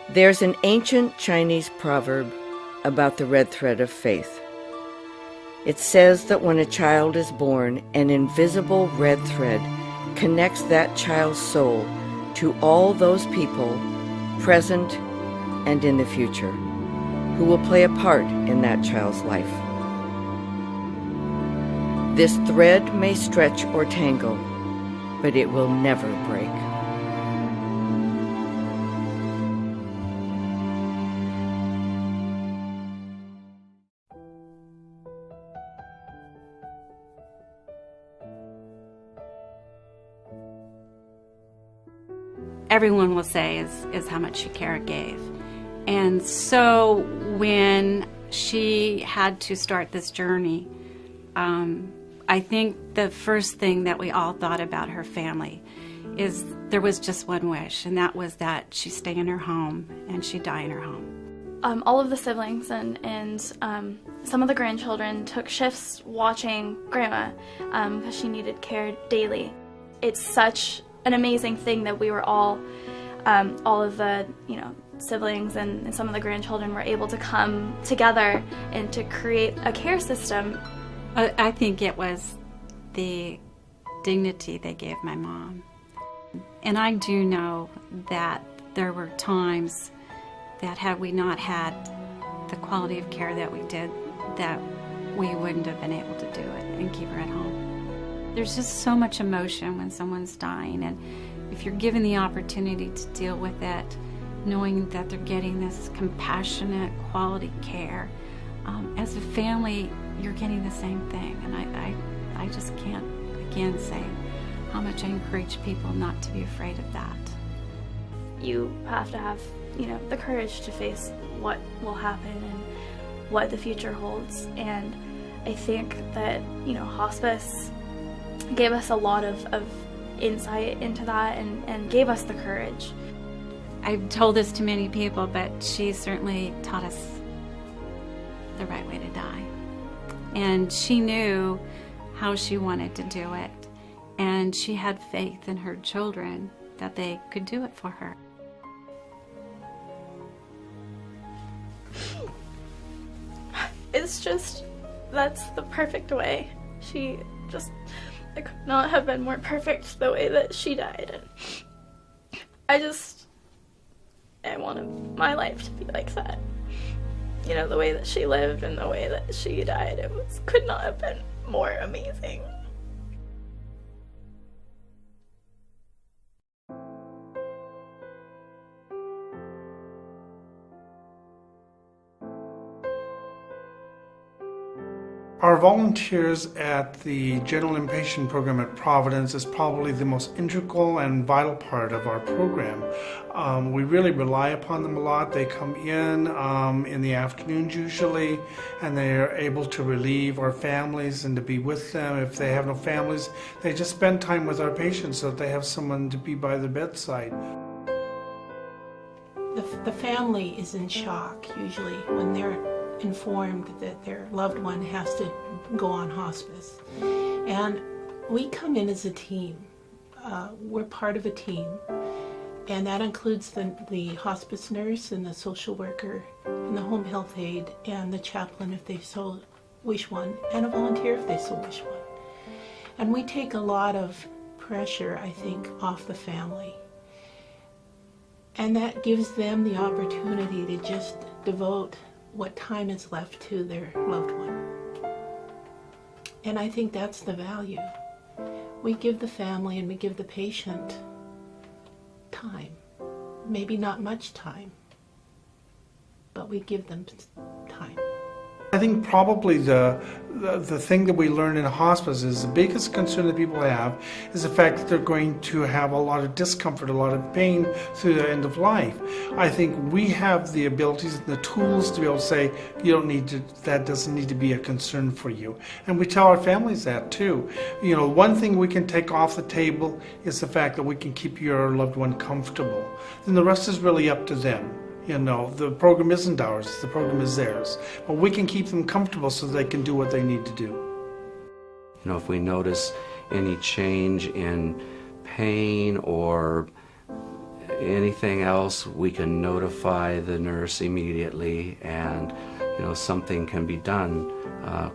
There's an ancient Chinese proverb about the red thread of faith. It says that when a child is born, an invisible red thread connects that child's soul to all those people, present and in the future, who will play a part in that child's life. This thread may stretch or tangle, but it will never break. Everyone will say is how much Kara gave. And so when she had to start this journey, I think the first thing that we all thought about her family is there was just one wish, and that was that she stay in her home and she die in her home. All of the siblings and some of the grandchildren took shifts watching Grandma because she needed care daily. It's such an amazing thing that we were all of the siblings and some of the grandchildren were able to come together and to create a care system. I think it was the dignity they gave my mom. And I do know that there were times that had we not had the quality of care that we did, that we wouldn't have been able to do it and keep her at home. There's just so much emotion when someone's dying, and if you're given the opportunity to deal with it, knowing that they're getting this compassionate, quality care, as a family, you're getting the same thing. And I just can't, again, say how much I encourage people not to be afraid of that. You have to have, the courage to face what will happen and what the future holds. And I think that, hospice gave us a lot of insight into that and gave us the courage. I've told this to many people, but she certainly taught us the right way to die. And she knew how she wanted to do it. And she had faith in her children that they could do it for her. It's just, that's the perfect way. It could not have been more perfect the way that she died. And I wanted my life to be like that. The way that she lived and the way that she died, could not have been more amazing. Our volunteers at the General Inpatient Program at Providence is probably the most integral and vital part of our program. We really rely upon them a lot. They come in the afternoons usually, and they are able to relieve our families and to be with them. If they have no families, they just spend time with our patients so that they have someone to be by their bedside. The family is in shock usually when they're informed that their loved one has to go on hospice. And we come in as a team. We're part of a team, and that includes the hospice nurse and the social worker and the home health aide and the chaplain if they so wish one, and a volunteer if they so wish one. And we take a lot of pressure, I think, off the family. And that gives them the opportunity to just devote what time is left to their loved one. And I think that's the value. We give the family and we give the patient time. Maybe not much time, but we give them time. I think probably the thing that we learn in hospice is the biggest concern that people have is the fact that they're going to have a lot of discomfort, a lot of pain through the end of life. I think we have the abilities and the tools to be able to say, that doesn't need to be a concern for you. And we tell our families that too. One thing we can take off the table is the fact that we can keep your loved one comfortable. Then the rest is really up to them. The program isn't ours, the program is theirs. But we can keep them comfortable so they can do what they need to do. If we notice any change in pain or Anything else, we can notify the nurse immediately, and something can be done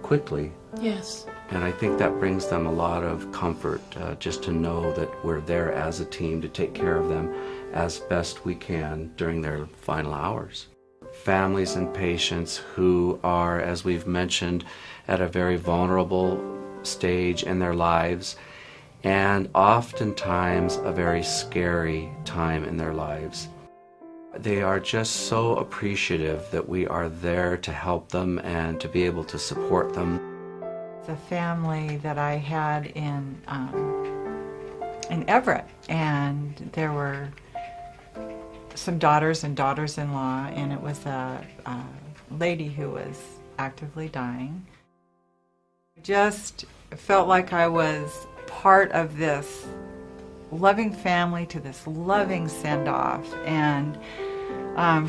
quickly. Yes. And I think that brings them a lot of comfort, just to know that we're there as a team to take care of them as best we can during their final hours. Families and patients who are, as we've mentioned, at a very vulnerable stage in their lives, and oftentimes a very scary time in their lives. They are just so appreciative that we are there to help them and to be able to support them. The family that I had in Everett, and there were some daughters and daughters-in-law, and it was a lady who was actively dying. I just felt like I was part of this loving family to this loving send-off, and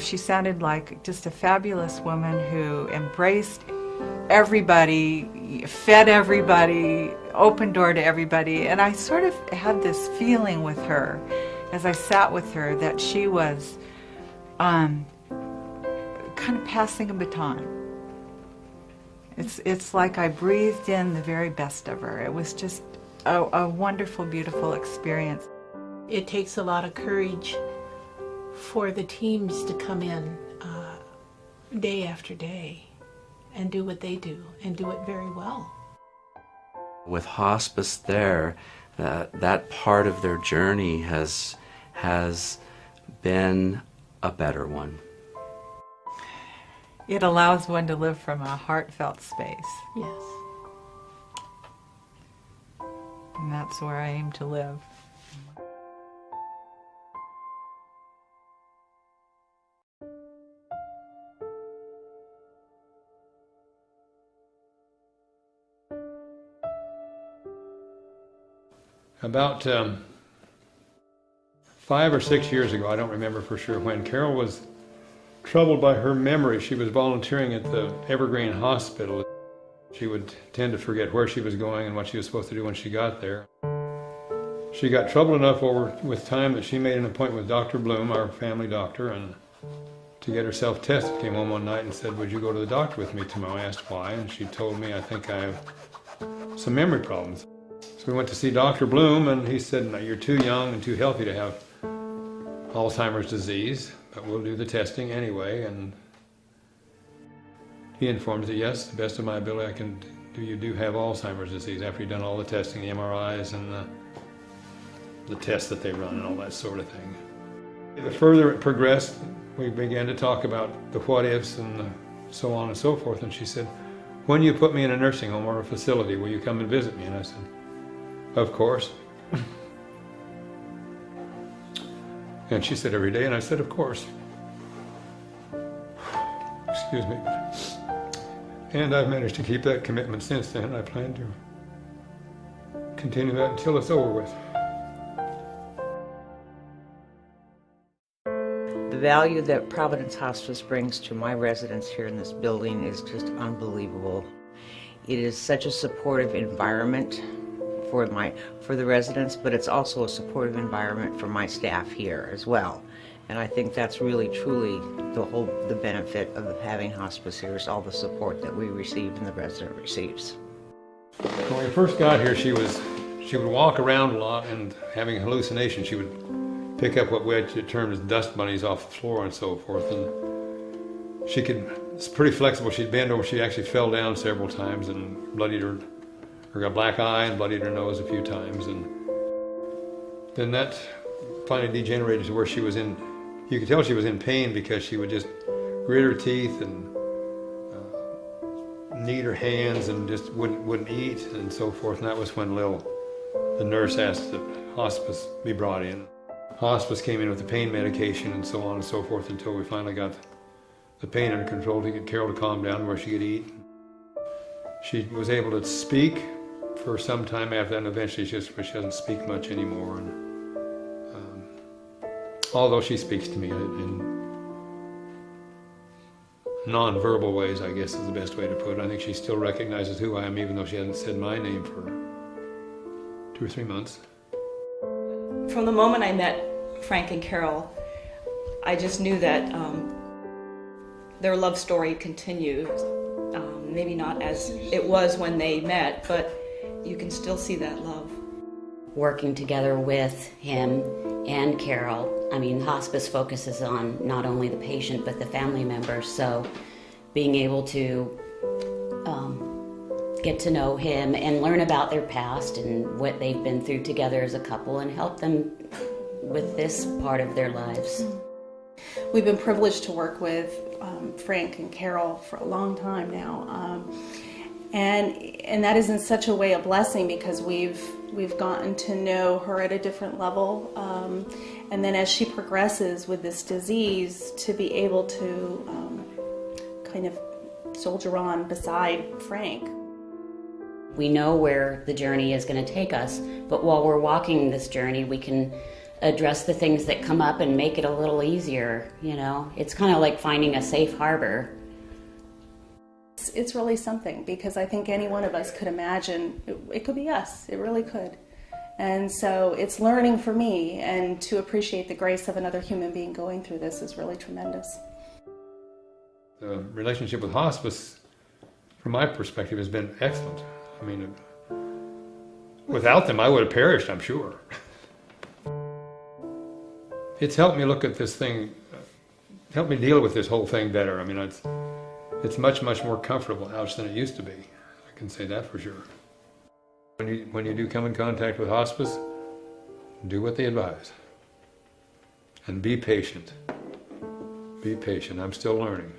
she sounded like just a fabulous woman who embraced everybody, fed everybody, open door to everybody. And I sort of had this feeling with her as I sat with her that she was kind of passing a baton. It's like I breathed in the very best of her. It was just a wonderful, beautiful experience. It takes a lot of courage for the teams to come in day after day and do what they do, and do it very well. With hospice there, that part of their journey has been a better one. It allows one to live from a heartfelt space. Yes. And that's where I aim to live. About 5 or 6 years ago, I don't remember for sure, when Carol was troubled by her memory. She was volunteering at the Evergreen Hospital. She would tend to forget where she was going and what she was supposed to do when she got there. She got troubled enough with time that she made an appointment with Dr. Bloom, our family doctor, and to get herself tested. Came home one night and said, "Would you go to the doctor with me tomorrow?" I asked why, and she told me, "I think I have some memory problems." So we went to see Dr. Bloom, and he said, "No, you're too young and too healthy to have Alzheimer's disease, but we'll do the testing anyway." And he informed us that, yes, to the best of my ability, I can do. You do have Alzheimer's disease after you've done all the testing, the MRIs and the tests that they run and all that sort of thing. The further it progressed, we began to talk about the what ifs and so on and so forth. And she said, "When you put me in a nursing home or a facility, will you come and visit me?" And I said, "Of course." And she said, "Every day?" And I said, "Of course." Excuse me. And I've managed to keep that commitment since then. I plan to continue that until it's over with. The value that Providence Hospice brings to my residents here in this building is just unbelievable. It is such a supportive environment for the residents, but it's also a supportive environment for my staff here as well. And I think that's really truly the benefit of having hospice here is all the support that we receive and the resident receives. When we first got here, she would walk around a lot, and having hallucinations, she would pick up what we had termed as dust bunnies off the floor and so forth. And it's pretty flexible. She'd bend over. She actually fell down several times and bloodied her, or got a black eye and bloodied her nose a few times. And then that finally degenerated to where she was in, you could tell she was in pain because she would just grit her teeth and knead her hands and just wouldn't eat and so forth. And that was when Lil, the nurse, asked that hospice be brought in. Hospice came in with the pain medication and so on and so forth until we finally got the pain under control to get Carol to calm down where she could eat. She was able to speak for some time after that, and eventually she doesn't speak much anymore. And although she speaks to me in non-verbal ways, I guess is the best way to put it. I think she still recognizes who I am, even though she hasn't said my name for 2 or 3 months. From the moment I met Frank and Carol, I just knew that their love story continued. Maybe not as it was when they met, but you can still see that love. Working together with him and Carol, I mean, hospice focuses on not only the patient but the family members, so being able to get to know him and learn about their past and what they've been through together as a couple and help them with this part of their lives. We've been privileged to work with Frank and Carol for a long time now, and that is in such a way a blessing because we've gotten to know her at a different level, and then as she progresses with this disease, to be able to kind of soldier on beside Frank. We know where the journey is going to take us, but while we're walking this journey, we can address the things that come up and make it a little easier, you know? It's kind of like finding a safe harbor. It's really something because I think any one of us could imagine, it could be us, it really could. And so it's learning for me, and to appreciate the grace of another human being going through this is really tremendous. The relationship with hospice, from my perspective, has been excellent. I mean, without them, I would have perished, I'm sure. It's helped me look at this thing, helped me deal with this whole thing better. I mean, it's much, much more comfortable ouch than it used to be. I can say that for sure. When you do come in contact with hospice, do what they advise. And be patient. Be patient. I'm still learning.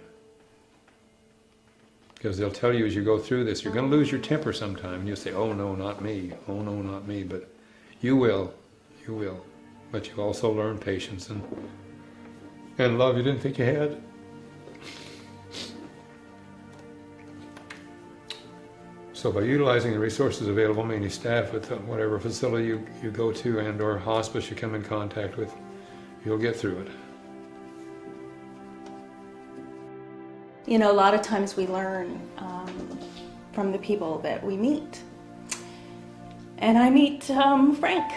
Because they'll tell you as you go through this, you're going to lose your temper sometime. And you'll say, oh no, not me. Oh no, not me. But you will. You will. But you also learn patience and love you didn't think you had. So by utilizing the resources available, mainly staff at whatever facility you go to and or hospice you come in contact with, you'll get through it. You know, a lot of times we learn from the people that we meet. And I meet Frank.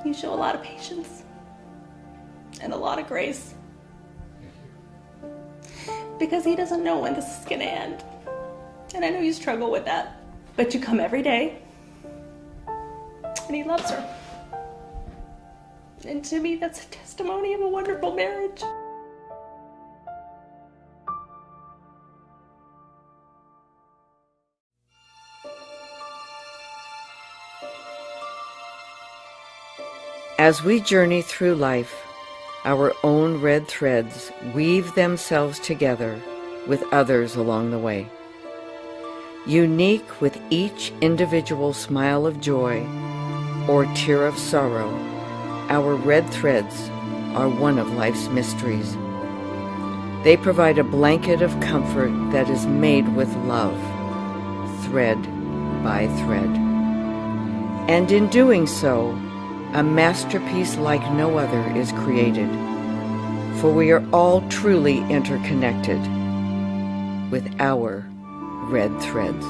You show a lot of patience and a lot of grace. Because he doesn't know when this is going to end. And I know you struggle with that. But you come every day. And he loves her. And to me, that's a testimony of a wonderful marriage. As we journey through life, our own red threads weave themselves together with others along the way. Unique with each individual smile of joy or tear of sorrow, our red threads are one of life's mysteries. They provide a blanket of comfort that is made with love, thread by thread. And in doing so, a masterpiece like no other is created, for we are all truly interconnected with our red threads.